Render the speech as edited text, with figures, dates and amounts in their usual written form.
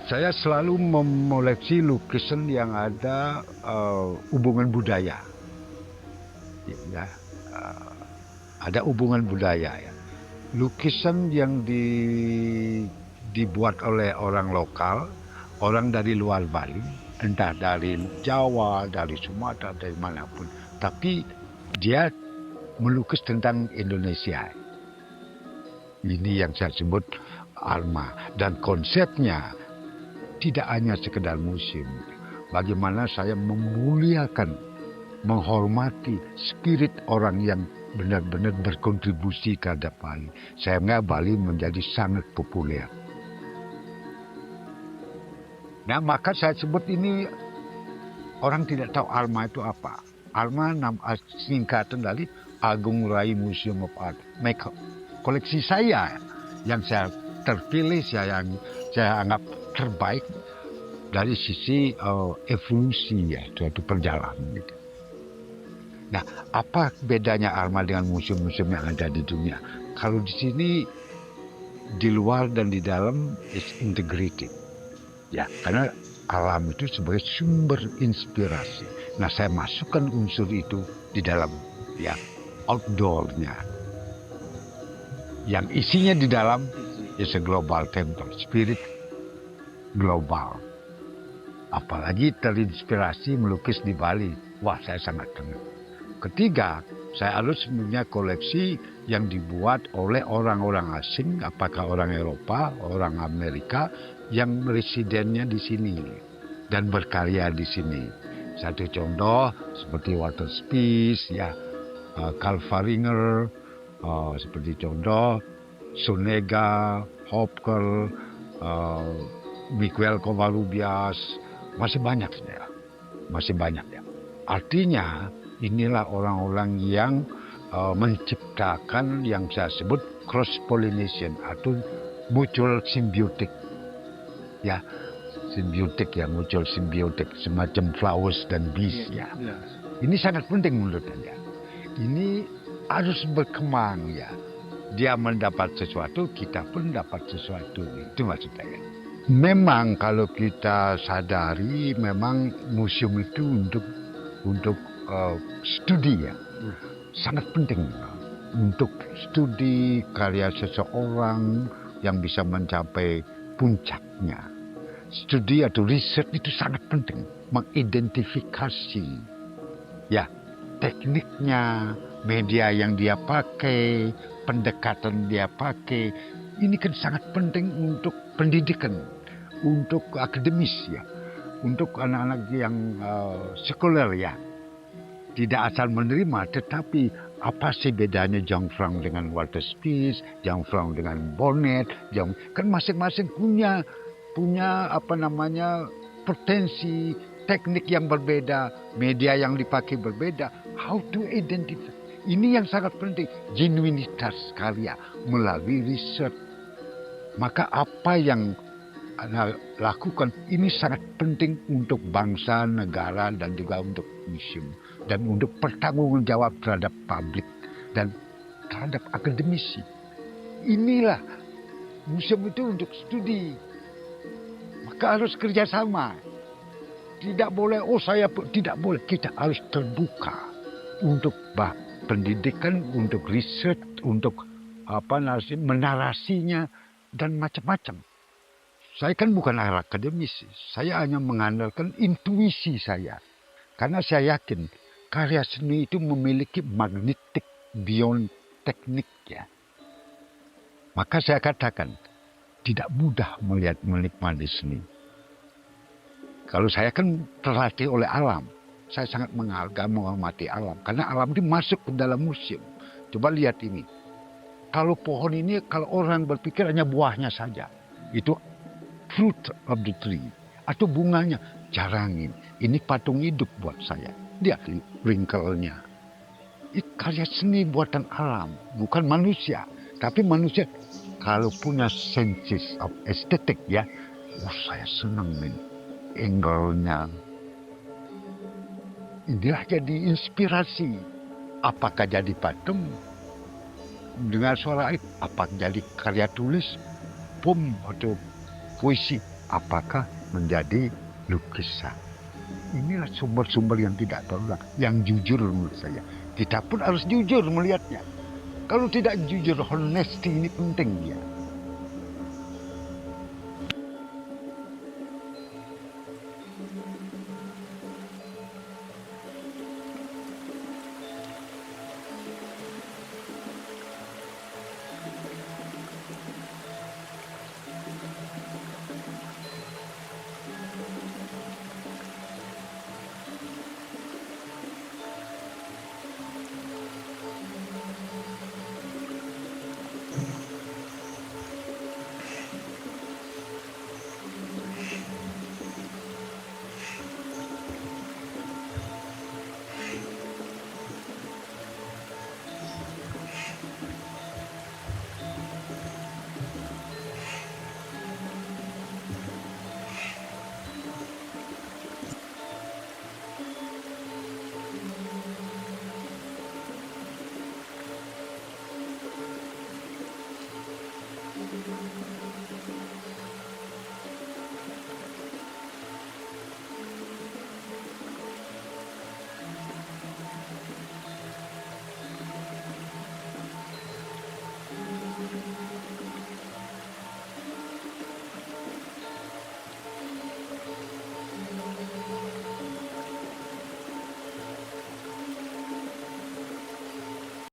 Saya selalu memoleksi lukisan yang ada hubungan budaya, ya, ada hubungan budaya ya. Lukisan yang dibuat oleh orang lokal, orang dari luar Bali, entah dari Jawa, dari Sumatera, dari manapun, tapi dia melukis tentang Indonesia. Ini yang saya sebut Alma, dan konsepnya tidak hanya sekedar museum. Bagaimana saya memuliakan, menghormati spirit orang yang benar-benar berkontribusi terhadap Bali, sehingga Bali menjadi sangat populer. Nah, maka saya sebut ini, orang tidak tahu Alma itu apa. Alma singkatan dari Agung Rai Museum of Art. Koleksi saya yang saya terpilih, yang saya anggap terbaik dari sisi evolusi ya, suatu perjalanan gitu. Nah, apa bedanya Alma dengan museum-museum yang ada di dunia? Kalau di sini, di luar dan di dalam is integrated. Ya, karena alam itu sebagai sumber inspirasi. Nah, saya masukkan unsur itu di dalam ya outdoornya. Yang isinya di dalam is a global temple, spirit global. Apalagi terinspirasi melukis di Bali. Wah, saya sangat senang. Ketiga, saya harus punya koleksi yang dibuat oleh orang-orang asing, apakah orang Eropa, orang Amerika, yang residennya di sini dan berkarya di sini. Satu contoh seperti Walter Spies, ya, Carl Faringer, seperti contoh Sonega, Hopker, Miguel Covarrubias, masih banyak ya, masih banyak ya. Artinya inilah orang-orang yang menciptakan yang saya sebut cross pollination atau mutual symbiotic, ya, symbiotic ya, mutual symbiotic, semacam flowers dan bees ya. Ini sangat penting menurut saya. Ini harus berkembang ya. Dia mendapat sesuatu, kita pun dapat sesuatu. Itu maksud saya. Memang kalau kita sadari, memang museum itu untuk studi ya, sangat penting untuk studi karya seseorang yang bisa mencapai puncaknya. Studi atau riset itu sangat penting, mengidentifikasi ya tekniknya, media yang dia pakai, pendekatan dia pakai. Ini kan sangat penting untuk pendidikan, untuk akademis ya, untuk anak-anak yang sekuler ya. Tidak asal menerima, tetapi apa sih bedanya John Frank dengan Walter Spies, John Frank dengan Bonnet, kan masing-masing punya apa namanya potensi, teknik yang berbeda, media yang dipakai berbeda. How to identify? Ini yang sangat penting, genuinitas karya melalui riset. Maka apa yang Anda lakukan ini sangat penting untuk bangsa, negara, dan juga untuk museum. Dan untuk bertanggung jawab terhadap publik dan terhadap akademisi. Inilah museum itu untuk studi. Maka harus kerjasama. Tidak boleh, tidak boleh. Kita harus terbuka untuk pendidikan, untuk riset, untuk menarasinya, dan macam-macam. Saya kan bukan akademisi, saya hanya mengandalkan intuisi saya. Karena saya yakin karya seni itu memiliki magnetik beyond teknik ya. Maka saya katakan, tidak mudah menikmati seni. Kalau saya kan terlatih oleh alam, saya sangat menghormati alam. Karena alam itu masuk ke dalam museum. Coba lihat ini. Kalau pohon ini, kalau orang berpikir hanya buahnya saja. Itu fruit of the tree. Atau bunganya, jarangin. Ini patung hidup buat saya. Lihat wrinkle-nya. Itu karya seni buatan alam, bukan manusia. Tapi manusia kalau punya senses of estetik ya, saya senang nih angle-nya. Inilah jadi inspirasi. Apakah jadi patung? Dengar suara itu, apakah jadi karya tulis, poem atau puisi? apakah menjadi lukisan. Inilah sumber-sumber yang tidak terulang, yang jujur menurut saya. Kita pun harus jujur melihatnya. Kalau tidak jujur, honesty ini penting ya.